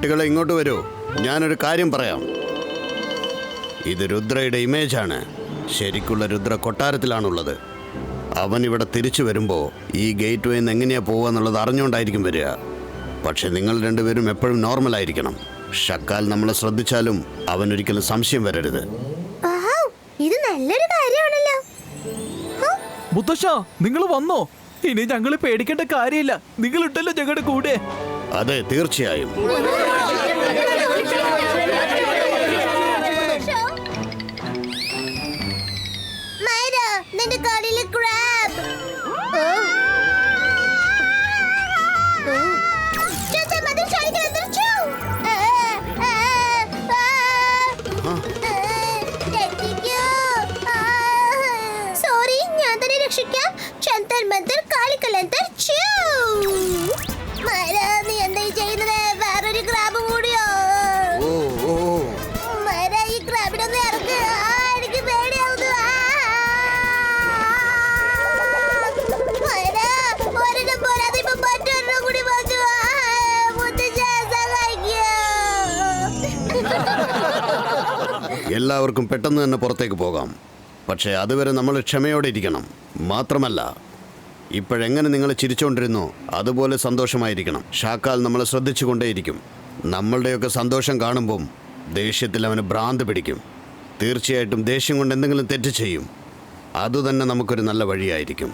കുട്ടികളെ ഇങ്ങോട്ട് വരൂ. ഞാനൊരു കാര്യം പറയാം. ഇത് രുദ്രയുടെ ഇമേജാണ്. ശരിക്കുള്ള രുദ്ര കൊട്ടാരത്തിലാണുള്ളത്. അവൻ ഇവിടെ തിരിച്ചു വരുമ്പോൾ ഈ ഗേറ്റ് വേന്ന് എങ്ങനെയാ പോവുക എന്നുള്ളത് അറിഞ്ഞുകൊണ്ടായിരിക്കും വരിക. പക്ഷെ നിങ്ങൾ രണ്ടുപേരും എപ്പോഴും നോർമലായിരിക്കണം. ഷക്കാൽ നമ്മളെ ശ്രദ്ധിച്ചാലും അവനൊരിക്കലും സംശയം വരരുത്. ഇത് നല്ലൊരു കാര്യമാണല്ലോ. മുത്തശ്ശ, നിങ്ങൾ വന്നോ? ഇനി ഞങ്ങള് പേടിക്കേണ്ട കാര്യമില്ല. നിങ്ങൾ ഇട്ടല്ലോ ഞങ്ങളുടെ കൂടെ. അതെ, തീർച്ചയായും. നിന്റെ കാലിലെ ക്രാബ്. സോറി, ഞാൻ തന്നെ രക്ഷിക്കാം. ചന്തർ മന്തർ കാലിക്കലന്തർ ചൂ. നീ എന്താ ചെയ്യുന്നത്? വേറൊരു ക്രാബ് കൂടിയോ? ഈ ക്രാബിനൊന്ന് ഇറക്ക്. എനിക്ക് പേടിയാവുന്നു. ഒരെണ്ണം പോരാതെ ഇപ്പൊ മറ്റൊരെണ്ണം കൂടി വന്നു. എല്ലാവർക്കും പെട്ടെന്ന് തന്നെ പുറത്തേക്ക് പോകാം. പക്ഷേ അതുവരെ നമ്മൾ ക്ഷമയോടെ ഇരിക്കണം. മാത്രമല്ല, ഇപ്പോഴെങ്ങനെ നിങ്ങൾ ചിരിച്ചുകൊണ്ടിരുന്നോ അതുപോലെ സന്തോഷമായിരിക്കണം. ഷാക്കാൽ നമ്മളെ ശ്രദ്ധിച്ചുകൊണ്ടേയിരിക്കും. നമ്മളുടെയൊക്കെ സന്തോഷം കാണുമ്പം ദേഷ്യത്തിൽ അവന് ഭ്രാന്ത് പിടിക്കും. തീർച്ചയായിട്ടും ദേഷ്യം കൊണ്ട് എന്തെങ്കിലും തെറ്റ് ചെയ്യും. അതുതന്നെ നമുക്കൊരു നല്ല വഴിയായിരിക്കും.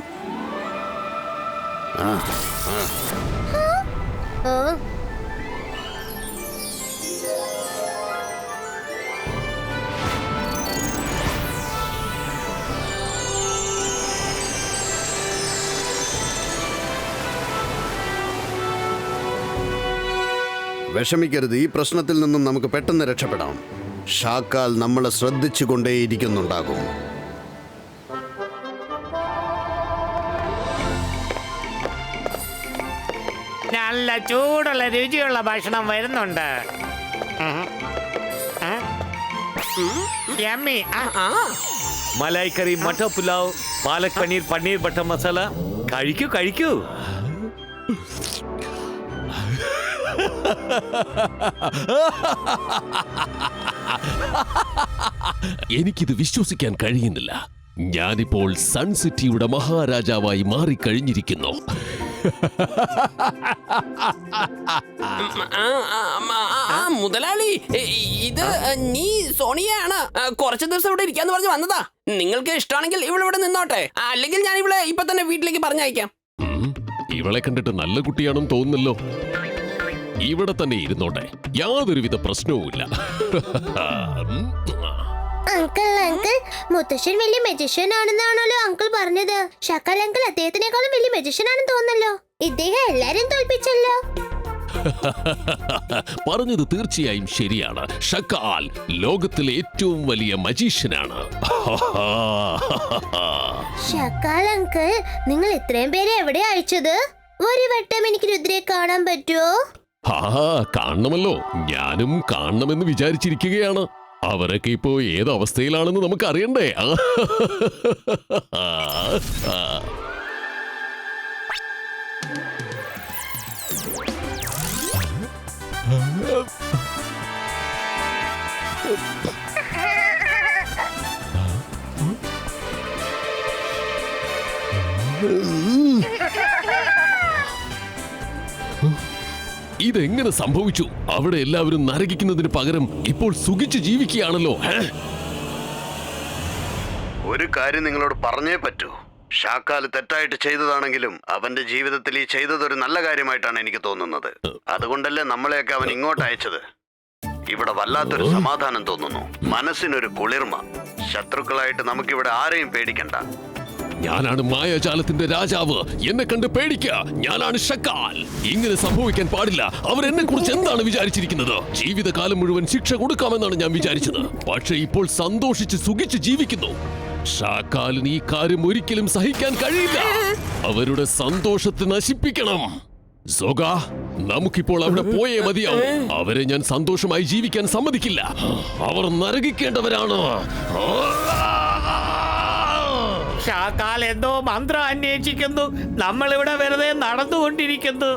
വിഷമിക്കരുത്. ഈ പ്രശ്നത്തിൽ നിന്നും നമുക്ക് പെട്ടെന്ന് രക്ഷപ്പെടാം. ഷാക്കാൽ നമ്മളെ ശ്രദ്ധിച്ചുകൊണ്ടേയിരിക്കുന്നുണ്ടാകും. നല്ല ചൂടുള്ള രുചിയുള്ള ഭക്ഷണം വരുന്നുണ്ട്. മലായ് കറി, മട്ട പുലാവ്, പാലക് പനീർ, പനീർ ബട്ടർ മസാല. കഴിക്കൂ കഴിക്കൂ. എനിക്കിത് വിശ്വസിക്കാൻ കഴിയുന്നില്ല. ഞാനിപ്പോൾ സൺ സിറ്റിയുടെ മഹാരാജാവായി മാറിക്കഴിഞ്ഞിരിക്കുന്നു. മുതലാളി, ഇത് നീ സോണിയാണ്. കുറച്ച് ദിവസം ഇവിടെ ഇരിക്കാന്ന് പറഞ്ഞ് വന്നതാ. നിങ്ങൾക്ക് ഇഷ്ടമാണെങ്കിൽ ഇവിടെ നിന്നോട്ടെ. അല്ലെങ്കിൽ ഞാൻ ഇവിടെ ഇപ്പൊ തന്നെ വീട്ടിലേക്ക് പറഞ്ഞയക്കാം. ഇവളെ കണ്ടിട്ട് നല്ല കുട്ടിയാണെന്ന് തോന്നുന്നല്ലോ. ഇവിടെ തന്നെ ഇരുന്നോട്ടെ, യാതൊരുവിധ പ്രശ്നവുമില്ല. അങ്കിൾ, മുത്തശ്ശൻ വലിയ മജിഷ്യൻ ആണെന്നാണല്ലോ അങ്കിൾ പറഞ്ഞത്. ഷക്കാൽ അങ്കിൾ അദ്ദേഹത്തിനേക്കാളും വലിയ മജിഷ്യൻ ആണെന്ന് തോന്നല്ലോ. ഇദ്ദേഹം എല്ലാരും തോൽപ്പിച്ചല്ലോ. പറഞ്ഞത് തീർച്ചയായും ശരിയാണ്. ഷക്കാൽ ലോകത്തിലെ ഏറ്റവും വലിയ മജീഷ്യനാണ്. ഷക്കാൽ അങ്കിൾ, നിങ്ങൾ ഇത്രയും പേരെ എവിടെ അയച്ചത്? ഒരു വട്ടം എനിക്ക് രുദ്രയെ കാണാൻ പറ്റുമോ? കാണണമല്ലോ. ഞാനും കാണണമെന്ന് വിചാരിച്ചിരിക്കുകയാണ്. അവരൊക്കെ ഇപ്പോ ഏത് അവസ്ഥയിലാണെന്ന് നമുക്ക് അറിയണ്ടേ? ഇതെങ്ങനെ സംഭവിച്ചു? അവിടെ എല്ലാവരും നരകിക്കുന്നതിന് പകരം ഇപ്പോൾ സുഖിച്ച് ജീവിക്കുകയാണല്ലോ. ഒരു കാര്യം നിങ്ങളോട് പറഞ്ഞേ പറ്റൂ. ഷാക്കാൽ തെറ്റായിട്ട് ചെയ്തതാണെങ്കിലും അവന്റെ ജീവിതത്തിൽ ഈ ചെയ്തതൊരു നല്ല കാര്യമായിട്ടാണ് എനിക്ക് തോന്നുന്നത്. അതുകൊണ്ടല്ലേ നമ്മളെയൊക്കെ അവൻ ഇങ്ങോട്ട് അയച്ചത്. ഇവിടെ വല്ലാത്തൊരു സമാധാനം തോന്നുന്നു, മനസ്സിനൊരു കുളിർമ. ശത്രുക്കളായിട്ട് നമുക്കിവിടെ ആരെയും പേടിക്കണ്ട. ഞാനാണ് മായാജാലത്തിന്റെ രാജാവ്. എന്നെ കണ്ട് പേടിക്ക. ഞാനാണ് ഷക്കാൽ. ഇങ്ങനെ സംഭവിക്കാൻ പാടില്ല. അവർ എന്നെ കുറിച്ച് എന്താണ് വിചാരിച്ചിരിക്കുന്നത്? ജീവിതകാലം മുഴുവൻ ശിക്ഷ കൊടുക്കാമെന്നാണ് ഞാൻ വിചാരിച്ചത്. പക്ഷെ ഇപ്പോൾ സന്തോഷിച്ച് സുഖിച്ച് ജീവിക്കുന്നു. ഷാക്കാലിന് ഈ കാര്യം ഒരിക്കലും സഹിക്കാൻ കഴിയില്ല. അവരുടെ സന്തോഷത്തെ നശിപ്പിക്കണം. സോഗ, നമുക്കിപ്പോൾ അവിടെ പോയേ മതിയാവും. അവരെ ഞാൻ സന്തോഷമായി ജീവിക്കാൻ സമ്മതിക്കില്ല. അവർ നരകിക്കേണ്ടവരാണ്. ഷാക്കാൽ എന്തോ മന്ത്രം അന്വേഷിക്കുന്നു. നമ്മളിവിടെ വെറുതെ നടന്നുകൊണ്ടിരിക്കുന്നു.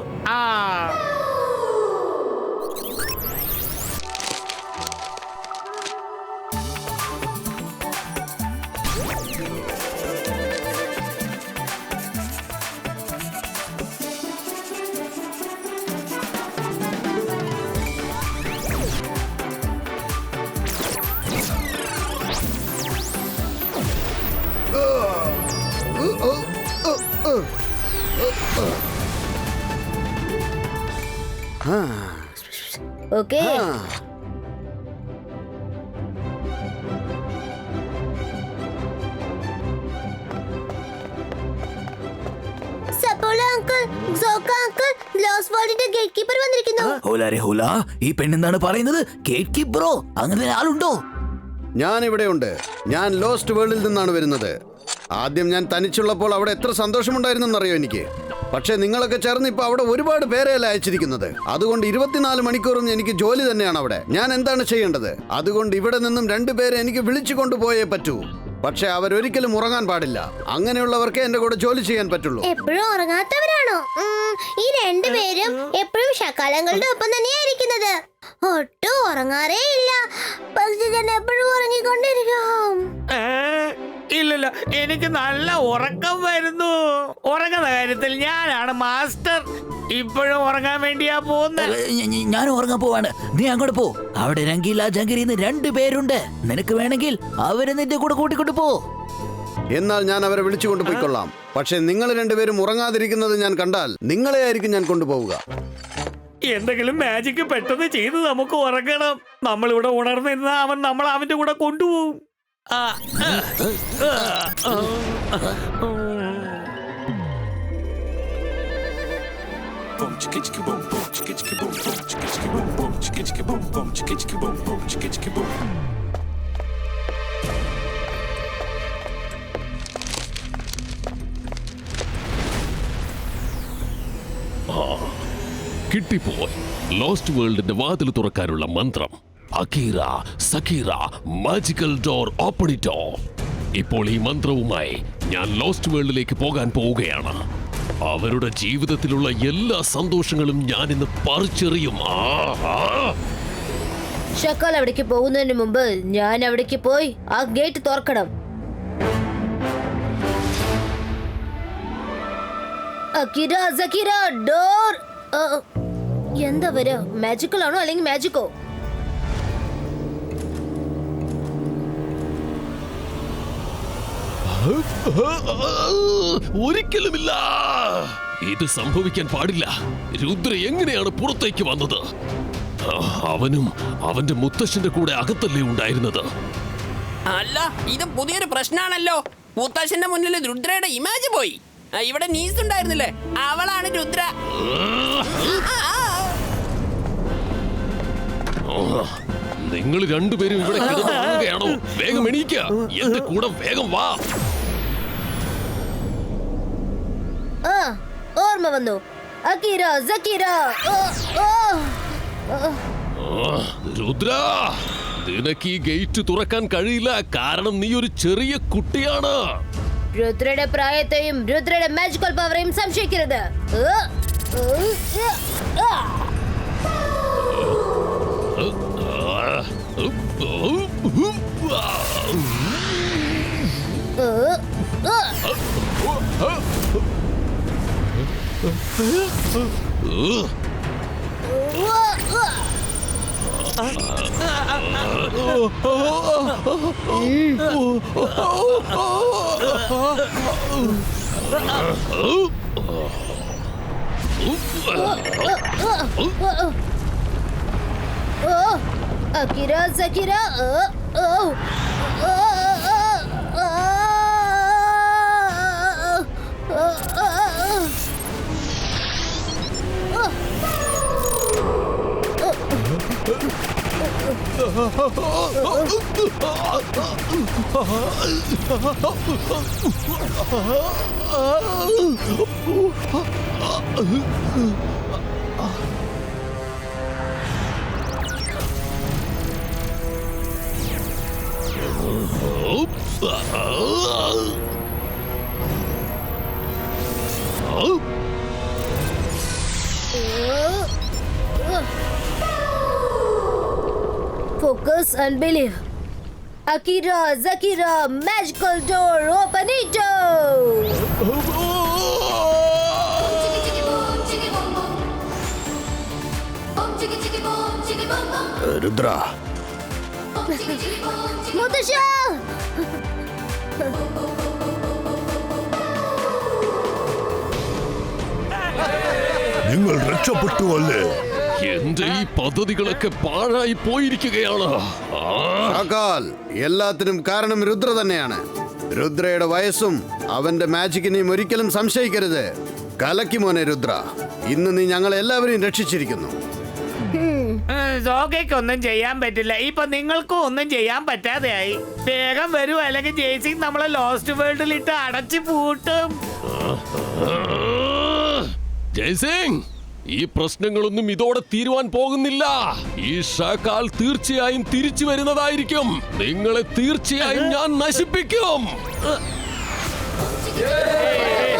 ഓക്കേ സപ്പോള അങ്കിൾ, സോക്ക അങ്കിൾ, ലോസ്റ്റ് വേൾഡിന്റെ ഗേറ്റ് കീപ്പർ വന്നിരിക്കുന്നു. ഹോലാരെ ഹോല, ഈ പെണ്ണെന്താണ് പറയുന്നത്? ഗേറ്റ് കീപ്പറോ? അങ്ങനെ ആളുണ്ടോ? ഞാൻ ഇവിടെയുണ്ട്. ഞാൻ ലോസ്റ്റ് വേൾഡിൽ നിന്നാണ് വരുന്നത്. ആദ്യം ഞാൻ തനിച്ചുള്ളപ്പോൾ അവിടെ എത്ര സന്തോഷമുണ്ടായിരുന്നെന്നറിയോ എനിക്ക്. പക്ഷെ നിങ്ങളൊക്കെ ചേർന്ന് ഇപ്പൊ അവിടെ ഒരുപാട് പേരെയല്ല അയച്ചിരിക്കുന്നത്. അതുകൊണ്ട് 24 മണിക്കൂറും എനിക്ക് ജോലി തന്നെയാണ് അവിടെ. ഞാൻ എന്താണ് ചെയ്യേണ്ടത്? അതുകൊണ്ട് ഇവിടെ നിന്നും 2 പേരെ എനിക്ക് വിളിച്ചു കൊണ്ടുപോയേ പറ്റൂ. പക്ഷെ അവരൊരിക്കലും ഉറങ്ങാൻ പാടില്ല. അങ്ങനെയുള്ളവർക്ക് എന്റെ കൂടെ ജോലി ചെയ്യാൻ പറ്റുള്ളൂ. എപ്പോഴും ഉറങ്ങാത്തവരാണോ? ഈ 2 പേരും എപ്പോഴും ഷക്കാലങ്ങളുടെ ഒപ്പം തന്നെയായിരിക്കുന്നത്. ഒട്ടും ഉറങ്ങാറേ ഇല്ല. പക്ഷെ ഞാൻ എപ്പോഴും ഉറങ്ങിക്കൊണ്ടിരിക്കും. ഇല്ലല്ല, എനിക്ക് നല്ല ഉറക്കം വരുന്നു. ഉറങ്ങുന്ന കാര്യത്തിൽ ഞാനാണ് മാസ്റ്റർ. ഇപ്പോഴും ഉറങ്ങാൻ വേണ്ടിയാ പോകുന്നത്. ഞാൻ ഉറങ്ങാൻ പോവാണ്. നീ അങ്ങോട്ട് പോ. അവിടെ രംഗീല ജംഗിരിന്ന് 2 പേരുണ്ട്. നിനക്ക് വേണമെങ്കിൽ അവരെ നിന്റെ കൂടെ കൂട്ടിക്കൊണ്ടു പോ. എന്നാൽ ഞാൻ അവരെ വിളിച്ചു കൊണ്ടുപോയിക്കൊള്ളാം. പക്ഷെ നിങ്ങൾ 2 പേരും ഉറങ്ങാതിരിക്കുന്നത് ഞാൻ കണ്ടാൽ നിങ്ങളെ ആയിരിക്കും ഞാൻ കൊണ്ടുപോവുക. എന്തെങ്കിലും മാജിക് പെട്ടെന്ന് ചെയ്ത് നമുക്ക് ഉറങ്ങണം. നമ്മളിവിടെ ഉണർന്നിരുന്ന അവൻ അവന്റെ കൂടെ കൊണ്ടുപോകും. കിട്ടിപ്പോയി. ലോസ്റ്റ് വേൾഡിന്റെ വാതിൽ തുറക്കാനുള്ള മന്ത്രം. അക്കീറ സക്കീറ മാജിക്കൽ ഡോർ ഓപ്പണിറ്റോ. ഇപ്പോൾ ഈ മന്ത്രവുമായി ഞാൻ ലോസ്റ്റ് വേൾഡിലേക്ക് പോകാൻ പോവുകയാണ്. അവരുടെ ജീവിതത്തിലുള്ള എല്ലാ സന്തോഷങ്ങളും ഞാൻ ഇന്ന് പറിച്ചെറിയും. ഷക്കാൽ അവിടേക്ക് പോകുന്നതിന് മുമ്പ് ഞാൻ അവിടേക്ക് പോയി ആ ഗേറ്റ് തുറക്കണം. Akira സക്കിര door. എന്താ വരാ? മാജിക്കൽ ആണോ അല്ലെങ്കിൽ മാജിക്കോ? ഒരിക്കലുമില്ല. ഇത് സംഭവിക്കാൻ പാടില്ല. രുദ്ര എങ്ങനെയാണ് പുറത്തേക്ക് വന്നത്? അവനും അവന്റെ മുത്തശ്ശന്റെ കൂടെ അകത്തല്ലേ ഉണ്ടായിരുന്നത്? അല്ല, ഇത് പുതിയൊരു പ്രശ്നമാണല്ലോ. മുത്തശ്ശന്റെ മുന്നിൽ രുദ്രയുടെ ഇമേജ് പോയി. ഇവിടെ നീസ് ഉണ്ടായിരുന്നില്ലേ, അവളാണ് രുദ്ര. നിങ്ങൾ 2 പേരും ഇവിടെ കിടന്നുറങ്ങുകയാണോ? വേഗം എണീക്കുക. എന്റെ കൂടെ വേഗം വാ. ഓർമ്മ വന്നു. അക്കിര സക്കിര. രുദ്ര, നിനക്ക് ഈ ഗേറ്റ് തുറക്കാൻ കഴിയില്ല. കാരണം നീ ഒരു ചെറിയ കുട്ടിയാണ്. രുദ്രയുടെ പ്രായത്തെയും രുദ്രയുടെ magical പവറേയും സംശയിക്കരുത്. Akira Zakira. Focus and believe. Akira Zakira magical door openito. Rudra, Mutasha. നിങ്ങൾ രക്ഷപ്പെട്ടു അല്ലേ? എന്റെ ഈ പദ്ധതികളൊക്കെ പാഴായി പോയിരിക്കുകയാണ്. ഷാക്കാൽ, എല്ലാത്തിനും കാരണം രുദ്ര തന്നെയാണ്. രുദ്രയുടെ വയസ്സും അവന്റെ മാജിക്കിനെയും ഒരിക്കലും സംശയിക്കരുത്. കലക്കി മോനെ രുദ്ര, ഇന്ന് നീ ഞങ്ങളെ എല്ലാവരെയും രക്ഷിച്ചിരിക്കുന്നു. സോഗയ്ക്കൊന്നും ചെയ്യാൻ പറ്റില്ല. ഇപ്പൊ നിങ്ങൾക്കും ഒന്നും ചെയ്യാൻ പറ്റാതെയായി. വേഗം വരൂ, അല്ലെങ്കിൽ ജെയ്സിങ് നമ്മളെ ലോസ്റ്റ് വേൾഡിൽ ഇട്ട് അടച്ചു പൂട്ടും. ജയ്സിംഗ്, ഈ പ്രശ്നങ്ങളൊന്നും ഇതോടെ തീരുവാൻ പോകുന്നില്ല. ഈ ഷാക്കാൽ തീർച്ചയായും തിരിച്ചു വരുന്നതായിരിക്കും. നിങ്ങളെ തീർച്ചയായും ഞാൻ നശിപ്പിക്കും. ഏയ്